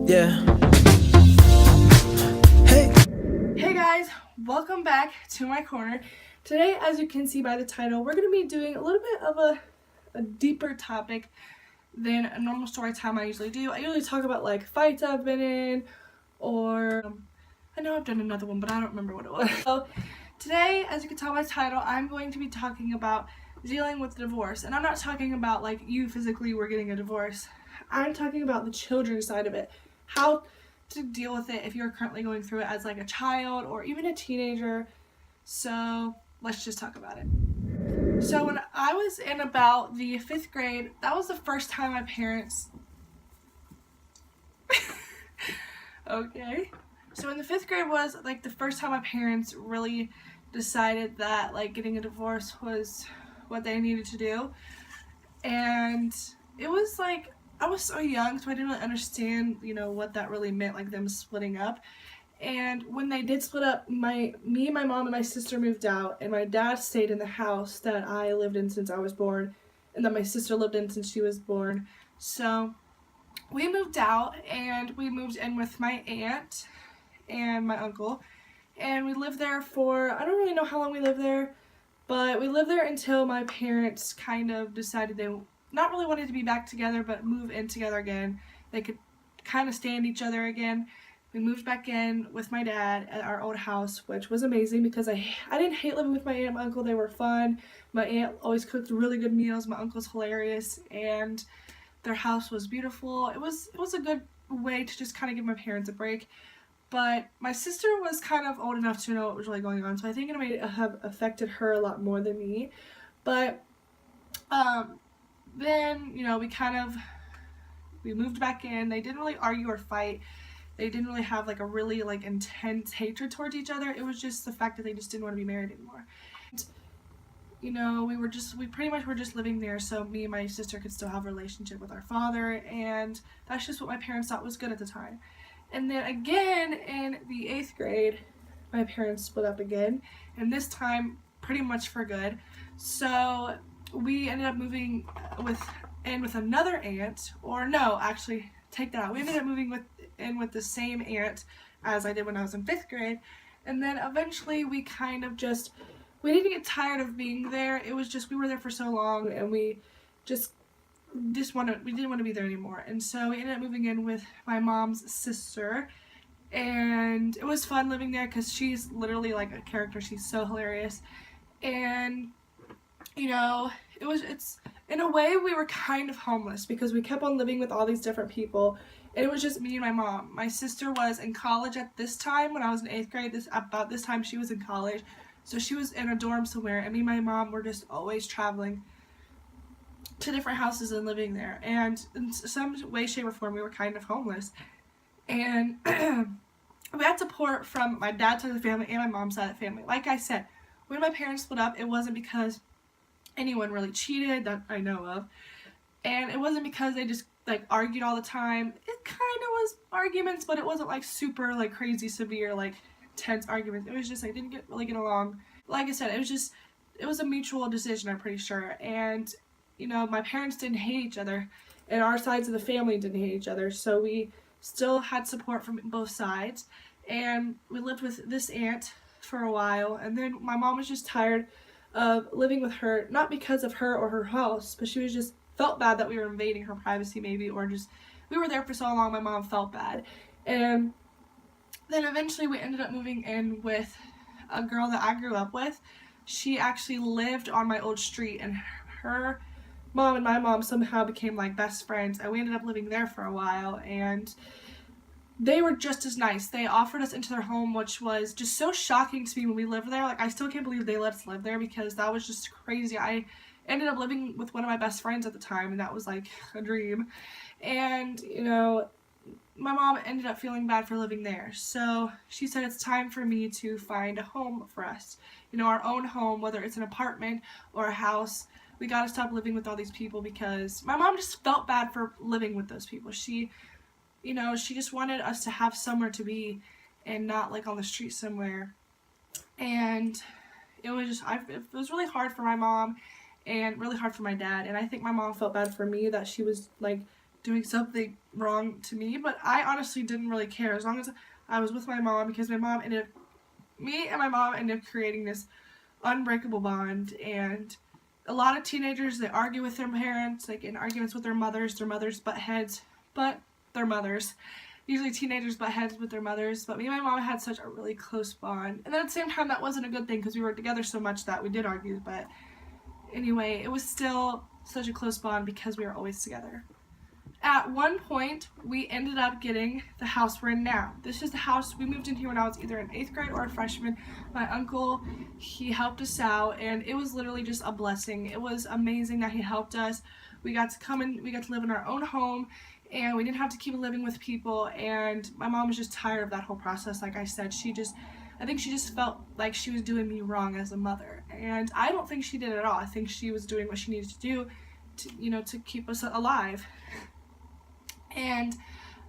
Yeah. Hey. Hey guys, welcome back to my corner. Today, as you can see by the title, we're going to be doing a little bit of a deeper topic than a normal story time I usually do. I usually talk about like fights I've been in, or I know I've done another one, but I don't remember what it was. So today, as you can tell by the title, I'm going to be talking about dealing with divorce. And I'm not talking about like you physically were getting a divorce. I'm talking about the children's side of it. How to deal with it if you're currently going through it as like a child or even a teenager. So let's just talk about it. So when I was in about the 5th grade, that was the first time my parents okay. So in the 5th grade was like the first time my parents really decided that like getting a divorce was what they needed to do. And it was like I was so young, so I didn't really understand, what that really meant, like them splitting up. And when they did split up, me, my mom, and my sister moved out, and my dad stayed in the house that I lived in since I was born, and that my sister lived in since she was born. So we moved out, and we moved in with my aunt and my uncle, and we lived there for, I don't really know how long we lived there, but we lived there until my parents kind of decided they not really wanted to be back together, but move in together again. They could kind of stand each other again. We moved back in with my dad at our old house, which was amazing because I didn't hate living with my aunt and my uncle. They were fun. My aunt always cooked really good meals. My uncle's hilarious, and their house was beautiful. It was a good way to just kind of give my parents a break. But my sister was kind of old enough to know what was really going on, so I think it may have affected her a lot more than me. But then, we moved back in. They didn't really argue or fight. They didn't really have like a really like intense hatred towards each other. It was just the fact that they just didn't want to be married anymore. And, we pretty much were just living there, so me and my sister could still have a relationship with our father, and that's just what my parents thought was good at the time. And then again in the 8th grade, my parents split up again, and this time pretty much for good. So we ended up moving with another aunt, or no, actually, take that out. We ended up moving in with the same aunt as I did when I was in 5th grade, and then eventually we kind of we didn't get tired of being there. It was just we were there for so long, and we we didn't want to be there anymore, and so we ended up moving in with my mom's sister, and it was fun living there because she's literally like a character. She's so hilarious, and it's in a way we were kind of homeless because we kept on living with all these different people, and it was just me and my mom. My sister was in college at this time when I was in 8th grade. About this time she was in college, so she was in a dorm somewhere, and me and my mom were just always traveling to different houses and living there, and in some way, shape, or form we were kind of homeless. And we had support from my dad's side of the family and my mom's side of the family. Like I said, when my parents split up, it wasn't because anyone really cheated that I know of, and it wasn't because they just like argued all the time. It kind of was arguments, but it wasn't like super like crazy severe like tense arguments. It was just like didn't really get along. Like I said, it was a mutual decision, I'm pretty sure. And my parents didn't hate each other, and our sides of the family didn't hate each other, so we still had support from both sides. And we lived with this aunt for a while, and then my mom was just tired of living with her, not because of her or her house, but she was just felt bad that we were invading her privacy, maybe, or just we were there for so long, my mom felt bad. And then eventually we ended up moving in with a girl that I grew up with. She actually lived on my old street, and her mom and my mom somehow became like best friends, and we ended up living there for a while, and they were just as nice. They offered us into their home, which was just so shocking to me when we lived there. Like, I still can't believe they let us live there because that was just crazy. I ended up living with one of my best friends at the time, and that was like a dream. And my mom ended up feeling bad for living there, so she said it's time for me to find a home for us, our own home, whether it's an apartment or a house. We gotta stop living with all these people because my mom just felt bad for living with those people. She just wanted us to have somewhere to be and not like on the street somewhere. And it was really hard for my mom and really hard for my dad. And I think my mom felt bad for me that she was like doing something wrong to me, but I honestly didn't really care as long as I was with my mom, because me and my mom ended up creating this unbreakable bond. And a lot of teenagers, they argue with their parents, like in arguments with their mothers butt heads, but their mothers. Usually teenagers butt heads with their mothers, but me and my mom had such a really close bond. And then at the same time, that wasn't a good thing because we were together so much that we did argue, but anyway, it was still such a close bond because we were always together. At one point, we ended up getting the house we're in now. This is the house we moved in here when I was either in 8th grade or a freshman. My uncle, he helped us out, and it was literally just a blessing. It was amazing that he helped us. We got to come in, we got to live in our own home, and we didn't have to keep living with people. And my mom was just tired of that whole process. Like I said, I think she just felt like she was doing me wrong as a mother, and I don't think she did at all. I think she was doing what she needed to do to keep us alive. And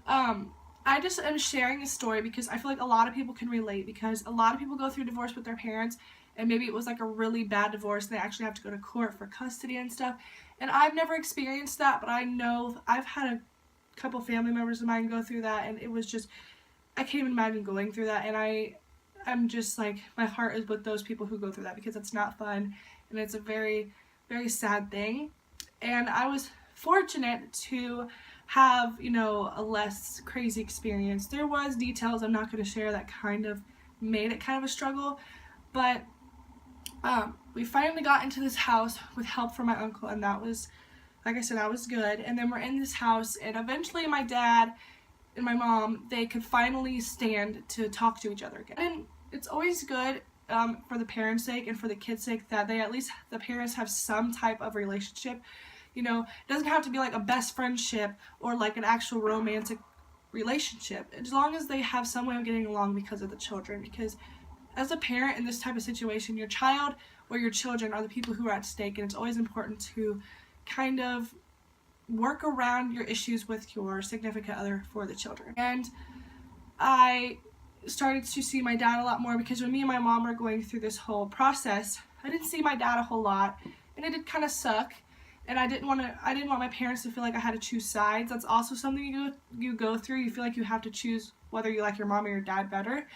I just am sharing this story because I feel like a lot of people can relate, because a lot of people go through divorce with their parents, and maybe it was like a really bad divorce and they actually have to go to court for custody and stuff. And I've never experienced that, but I know I've had a couple family members of mine go through that, and it was just, I can't even imagine going through that. And I'm just like, my heart is with those people who go through that, because it's not fun and it's a very, very sad thing. And I was fortunate to have, a less crazy experience. There was details I'm not going to share that kind of made it kind of a struggle, but we finally got into this house with help from my uncle, and that was, like I said, that was good. And then we're in this house, and eventually my dad and my mom, they could finally stand to talk to each other again. And it's always good for the parents' sake and for the kids' sake that they, at least the parents, have some type of relationship. It doesn't have to be like a best friendship or like an actual romantic relationship, as long as they have some way of getting along because of the children. Because as a parent in this type of situation, your child or your children are the people who are at stake, and it's always important to kind of work around your issues with your significant other for the children. And I started to see my dad a lot more, because when me and my mom were going through this whole process, I didn't see my dad a whole lot, and it did kind of suck. And I didn't want my parents to feel like I had to choose sides. That's also something you go through. You feel like you have to choose whether you like your mom or your dad better.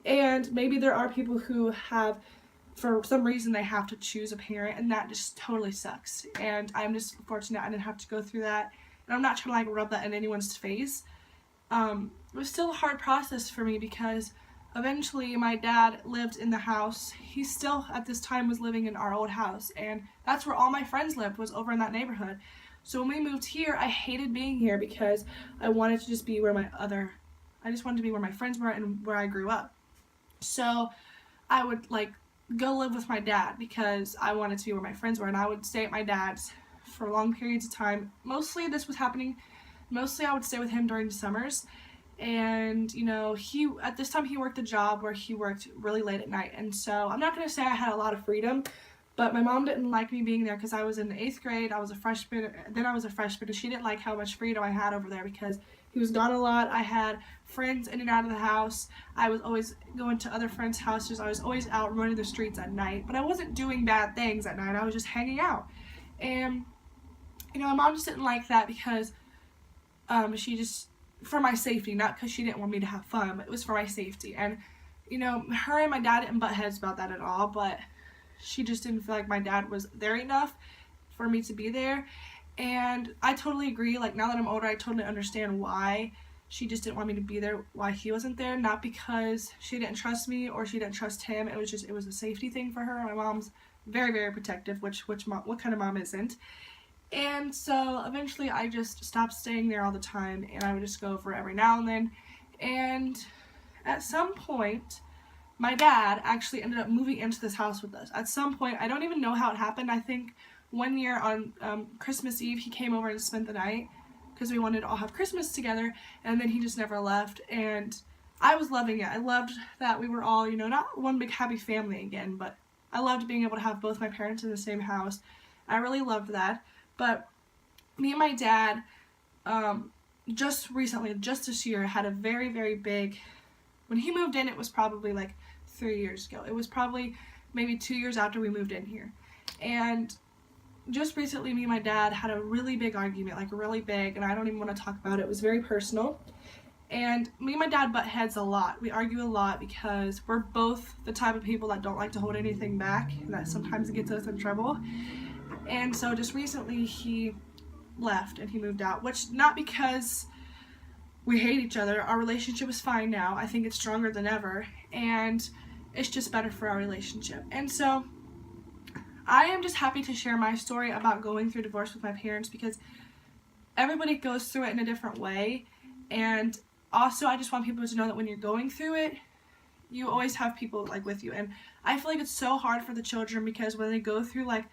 And maybe there are people who have, for some reason, they have to choose a parent, and that just totally sucks. And I'm just fortunate I didn't have to go through that. And I'm not trying to like rub that in anyone's face. It was still a hard process for me, because eventually my dad lived in the house. He still at this time was living in our old house, and that's where all my friends lived, was over in that neighborhood. So when we moved here, I hated being here, because I wanted to just be I just wanted to be where my friends were and where I grew up. So I would like go live with my dad, because I wanted to be where my friends were, and I would stay at my dad's for long periods of time. Mostly I would stay with him during the summers. And at this time he worked a job where he worked really late at night, and so I'm not going to say I had a lot of freedom, but my mom didn't like me being there, because I was in the 8th grade, I was a freshman, and she didn't like how much freedom I had over there, because he was gone a lot. I had friends in and out of the house. I was always going to other friends' houses. I was always out running the streets at night, but I wasn't doing bad things at night. I was just hanging out. And my mom just didn't like that, because she just, for my safety, not because she didn't want me to have fun, but it was for my safety. And her and my dad didn't butt heads about that at all, but she just didn't feel like my dad was there enough for me to be there. And I totally agree. Like, now that I'm older, I totally understand why she just didn't want me to be there, why he wasn't there. Not because she didn't trust me or she didn't trust him. It was a safety thing for her. My mom's very, very protective, what kind of mom isn't? And so eventually I just stopped staying there all the time, and I would just go over every now and then. And at some point, my dad actually ended up moving into this house with us. At some point, I don't even know how it happened. I think one year on Christmas Eve, he came over and spent the night, because we wanted to all have Christmas together, and then he just never left. And I was loving it. I loved that we were all, not one big happy family again, but I loved being able to have both my parents in the same house. I really loved that. But me and my dad, just recently, just this year, had a very, very big, when he moved in, it was probably like 3 years ago. It was probably maybe 2 years after we moved in here. And just recently me and my dad had a really big argument, like really big, and I don't even want to talk about it. It was very personal. And me and my dad butt heads a lot. We argue a lot because we're both the type of people that don't like to hold anything back, and that sometimes gets us in trouble. And so just recently he left and he moved out, which not because we hate each other. Our relationship is fine now. I think it's stronger than ever, and it's just better for our relationship. And so I am just happy to share my story about going through divorce with my parents, because everybody goes through it in a different way. And also, I just want people to know that when you're going through it, you always have people like with you. And I feel like it's so hard for the children, because when they go through like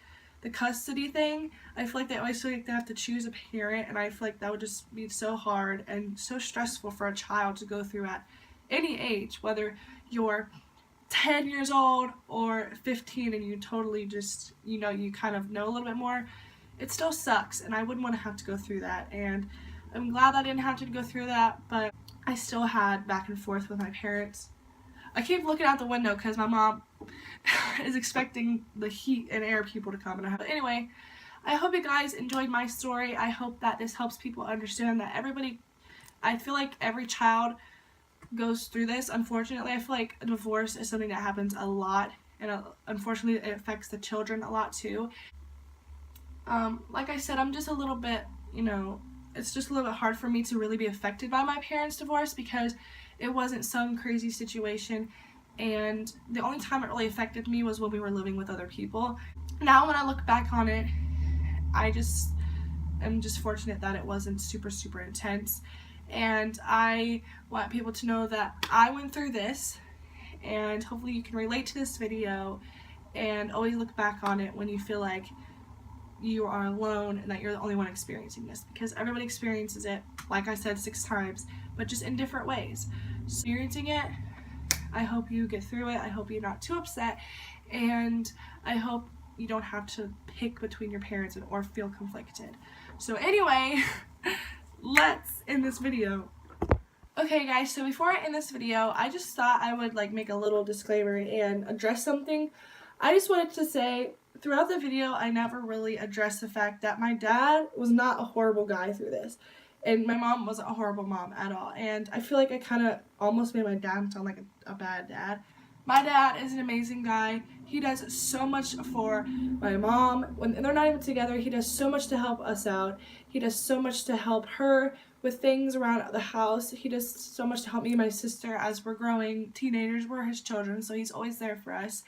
the custody thing, I feel like they always feel like they have to choose a parent, and I feel like that would just be so hard and so stressful for a child to go through at any age, whether you're 10 years old or 15 and you totally just, you know, you kind of know a little bit more. It still sucks, and I wouldn't want to have to go through that. And I'm glad I didn't have to go through that, but I still had back and forth with my parents. I keep looking out the window because my mom is expecting the heat and air people to come. But anyway, I hope you guys enjoyed my story. I hope that this helps people understand that I feel like every child goes through this. Unfortunately, I feel like a divorce is something that happens a lot, and unfortunately it affects the children a lot too. Like I said, I'm just a little bit, you know, it's just a little bit hard for me to really be affected by my parents' divorce, because it wasn't some crazy situation, and the only time it really affected me was when we were living with other people. Now when I look back on it, I'm just fortunate that it wasn't super intense, and I want people to know that I went through this, and hopefully you can relate to this video and always look back on it when you feel like you are alone and that you're the only one experiencing this, because everybody experiences it, like I said 6 times, but just in different ways. So, experiencing it, I hope you get through it. I hope you're not too upset, and I hope you don't have to pick between your parents or feel conflicted. So anyway, let's end this video. Okay guys, so before I end this video, I just thought I would like make a little disclaimer and address something. I just wanted to say, throughout the video, I never really addressed the fact that my dad was not a horrible guy through this. And my mom wasn't a horrible mom at all. And I feel like I kind of almost made my dad sound like a bad dad. My dad is an amazing guy. He does so much for my mom. When they're not even together, he does so much to help us out. He does so much to help her with things around the house. He does so much to help me and my sister as we're growing teenagers. We're his children, so he's always there for us.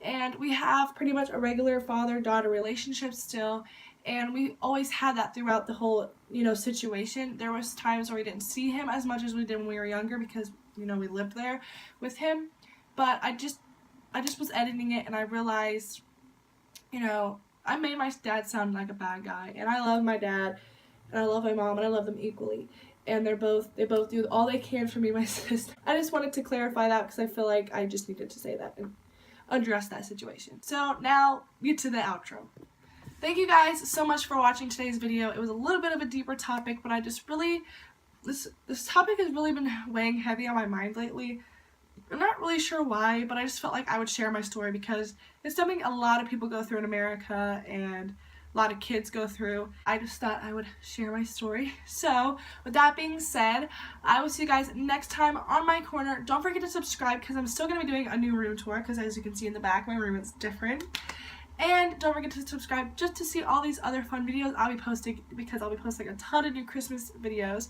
And we have pretty much a regular father-daughter relationship still, and we always had that throughout the whole, you know, situation. There was times where we didn't see him as much as we did when we were younger, because, you know, we lived there with him. But I just was editing it, and I realized, you know, I made my dad sound like a bad guy, and I love my dad, and I love my mom, and I love them equally. And they both do all they can for me and my sister. I just wanted to clarify that, because I feel like I just needed to say that and address that situation. So now get to the outro. Thank you guys so much for watching today's video. It was a little bit of a deeper topic, but I just really, this topic has really been weighing heavy on my mind lately. I'm not really sure why, but I just felt like I would share my story, because it's something a lot of people go through in America and a lot of kids go through. I just thought I would share my story. So with that being said, I will see you guys next time on my corner. Don't forget to subscribe, because I'm still going to be doing a new room tour, because as you can see in the back, my room is different. And don't forget to subscribe just to see all these other fun videos I'll be posting, because I'll be posting a ton of new Christmas videos.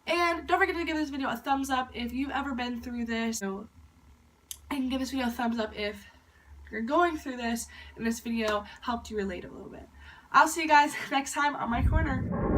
And don't forget to give this video a thumbs up if you've ever been through this. And give this video a thumbs up if you're going through this and this video helped you relate a little bit. I'll see you guys next time on my corner.